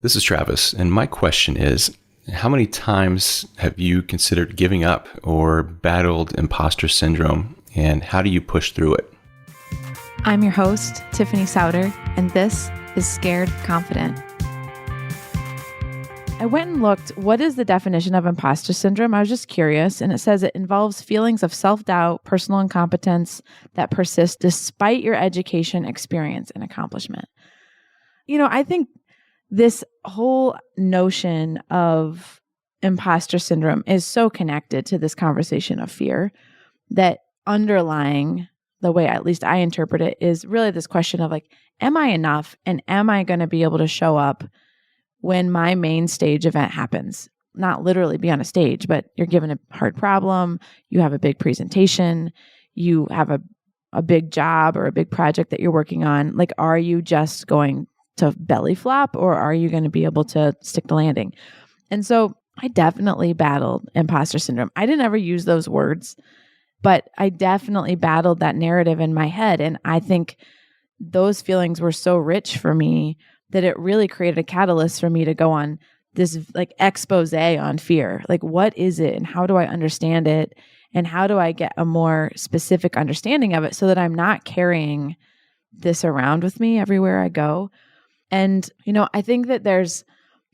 This is Travis, and my question is, how many times have you considered giving up or battled imposter syndrome, and how do you push through it? I'm your host, Tiffany Souter, and this is Scared Confident. I went and looked, what is the definition of imposter syndrome? I was just curious, and it says it involves feelings of self-doubt, personal incompetence that persist despite your education, experience, and accomplishment. I think this whole notion of imposter syndrome is so connected to this conversation of fear that underlying the way at least I interpret it is really this question of am I enough and am I going to be able to show up when my main stage event happens? Not literally be on a stage, but you're given a hard problem, you have a big presentation, you have a big job or a big project that you're working on. Are you just going to belly flop, or are you going to be able to stick the landing? And so I definitely battled imposter syndrome. I didn't ever use those words, but I definitely battled that narrative in my head. And I think those feelings were so rich for me that it really created a catalyst for me to go on this expose on fear. What is it and how do I understand it? And how do I get a more specific understanding of it so that I'm not carrying this around with me everywhere I go? And, I think that there's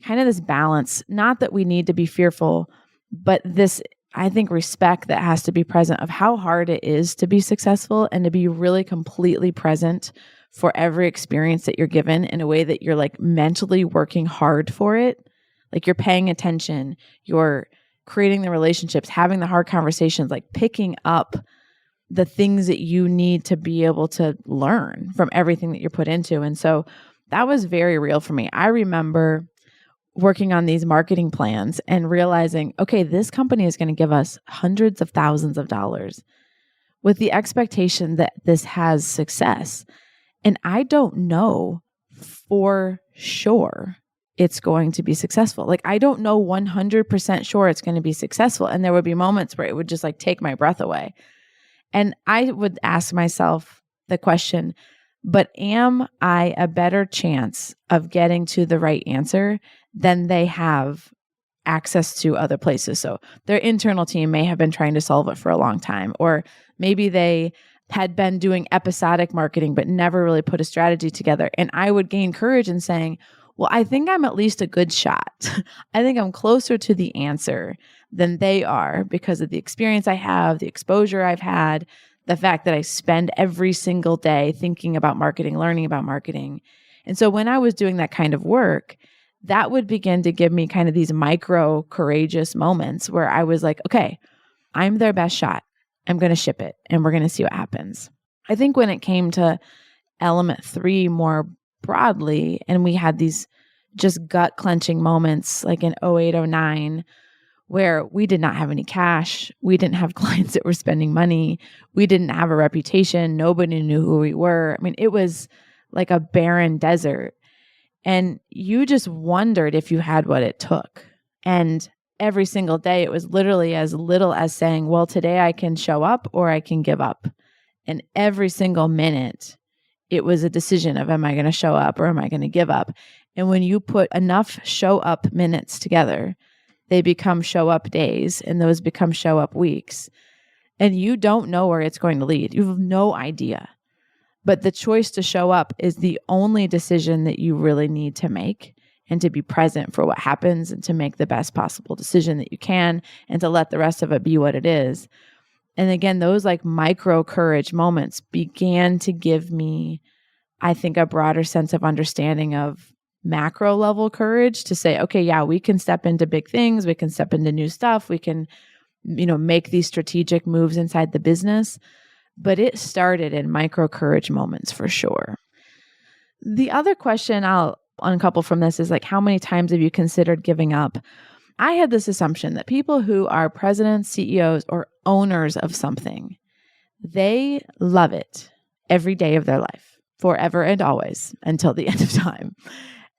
kind of this balance, not that we need to be fearful, but this, I think, respect that has to be present of how hard it is to be successful and to be really completely present for every experience that you're given in a way that you're mentally working hard for it. You're paying attention, you're creating the relationships, having the hard conversations, picking up the things that you need to be able to learn from everything that you're put into. And so that was very real for me. I remember working on these marketing plans and realizing, okay, this company is going to give us hundreds of thousands of dollars with the expectation that this has success. And I don't know for sure it's going to be successful. I don't know 100% sure it's going to be successful. And there would be moments where it would just take my breath away. And I would ask myself the question, but am I a better chance of getting to the right answer than they have access to other places? So their internal team may have been trying to solve it for a long time, or maybe they had been doing episodic marketing, but never really put a strategy together. And I would gain courage in saying, well, I think I'm at least a good shot. I think I'm closer to the answer than they are because of the experience I have, the exposure I've had, the fact that I spend every single day thinking about marketing, learning about marketing. And so when I was doing that kind of work, that would begin to give me kind of these micro courageous moments where I was like, okay, I'm their best shot. I'm going to ship it and we're going to see what happens. I think when it came to element 3 more broadly, and we had these just gut clenching moments in 08, 09, where we did not have any cash. We didn't have clients that were spending money. We didn't have a reputation. Nobody knew who we were. I mean, it was like a barren desert. And you just wondered if you had what it took. And every single day, it was literally as little as saying, well, today I can show up or I can give up. And every single minute, it was a decision of, am I going to show up or am I going to give up? And when you put enough show up minutes together, they become show up days, and those become show up weeks. And you don't know where it's going to lead. You have no idea. But the choice to show up is the only decision that you really need to make, and to be present for what happens and to make the best possible decision that you can, and to let the rest of it be what it is. And again, those micro courage moments began to give me, I think, a broader sense of understanding of macro level courage to say, okay, yeah, we can step into big things. We can step into new stuff. We can, make these strategic moves inside the business. But it started in micro courage moments for sure. The other question I'll uncouple from this is how many times have you considered giving up? I had this assumption that people who are presidents, CEOs, or owners of something, they love it every day of their life, forever and always, until the end of time.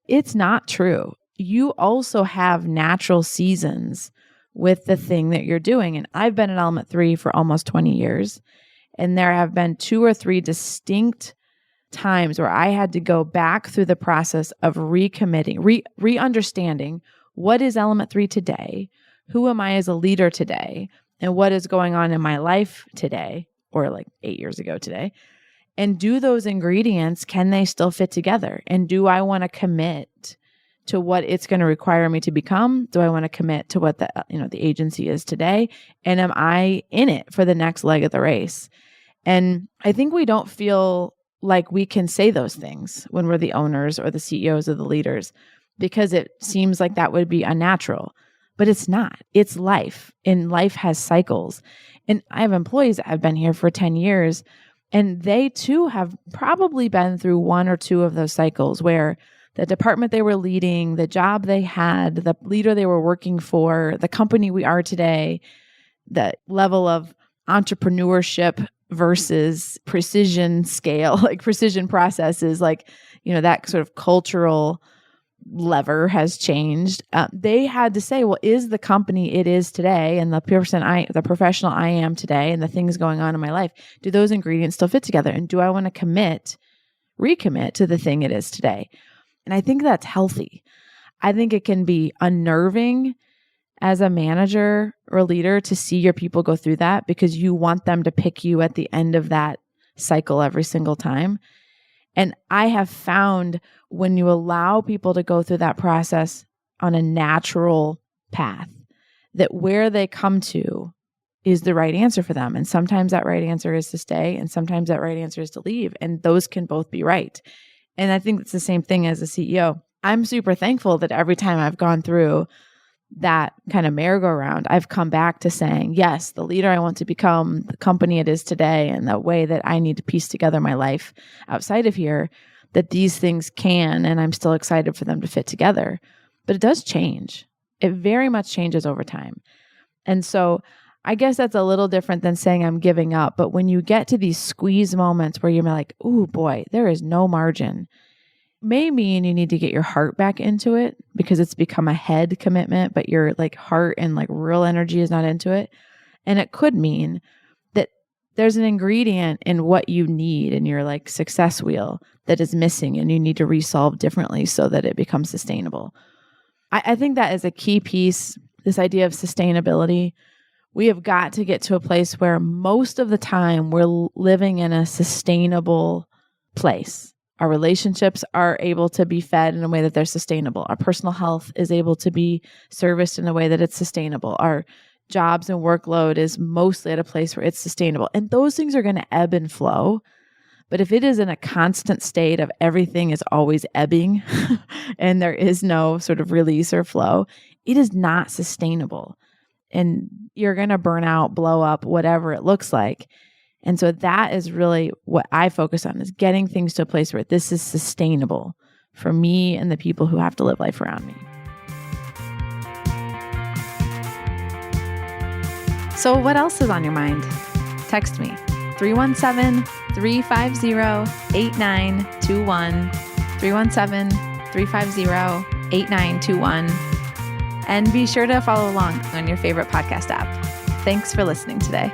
It's not true. You also have natural seasons with the thing that you're doing. And I've been in element 3 for almost 20 years. And there have been 2 or 3 distinct times where I had to go back through the process of recommitting, re-understanding what is element 3 today, who am I as a leader today, and what is going on in my life today, or like 8 years ago today. And do those ingredients, can they still fit together? And do I want to commit to what it's going to require me to become? Do I want to commit to what the agency is today? And am I in it for the next leg of the race? And I think we don't feel like we can say those things when we're the owners or the CEOs or the leaders, because it seems like that would be unnatural. But it's not. It's life, and life has cycles. And I have employees that have been here for 10 years, and they too have probably been through one or two of those cycles where the department they were leading, the job they had, the leader they were working for, the company we are today, the level of entrepreneurship versus precision scale, like precision processes, like, that sort of cultural lever has changed. They had to say, well, is the company it is today and the professional I am today and the things going on in my life, do those ingredients still fit together? And do I want to recommit to the thing it is today? And I think that's healthy. I think it can be unnerving as a manager or leader to see your people go through that, because you want them to pick you at the end of that cycle every single time. And I have found when you allow people to go through that process on a natural path, that where they come to is the right answer for them. And sometimes that right answer is to stay, and sometimes that right answer is to leave. And those can both be right. And I think it's the same thing as a CEO. I'm super thankful that every time I've gone through that kind of merry-go-round, I've come back to saying, yes, the leader I want to become, the company it is today, and the way that I need to piece together my life outside of here, that these things can, and I'm still excited for them to fit together. But it does change. It very much changes over time. And so I guess that's a little different than saying I'm giving up. But when you get to these squeeze moments where you're like, oh boy, there is no margin, may mean you need to get your heart back into it, because it's become a head commitment, but your like heart and like real energy is not into it. And it could mean that there's an ingredient in what you need in your like success wheel that is missing, and you need to resolve differently so that it becomes sustainable. I think that is a key piece, this idea of sustainability. We have got to get to a place where most of the time we're living in a sustainable place. Our relationships are able to be fed in a way that they're sustainable. Our personal health is able to be serviced in a way that it's sustainable. Our jobs and workload is mostly at a place where it's sustainable. And those things are going to ebb and flow. But if it is in a constant state of everything is always ebbing and there is no sort of release or flow, it is not sustainable. And you're going to burn out, blow up, whatever it looks like. And so that is really what I focus on, is getting things to a place where this is sustainable for me and the people who have to live life around me. So what else is on your mind? Text me, 317-350-8921, 317-350-8921. And be sure to follow along on your favorite podcast app. Thanks for listening today.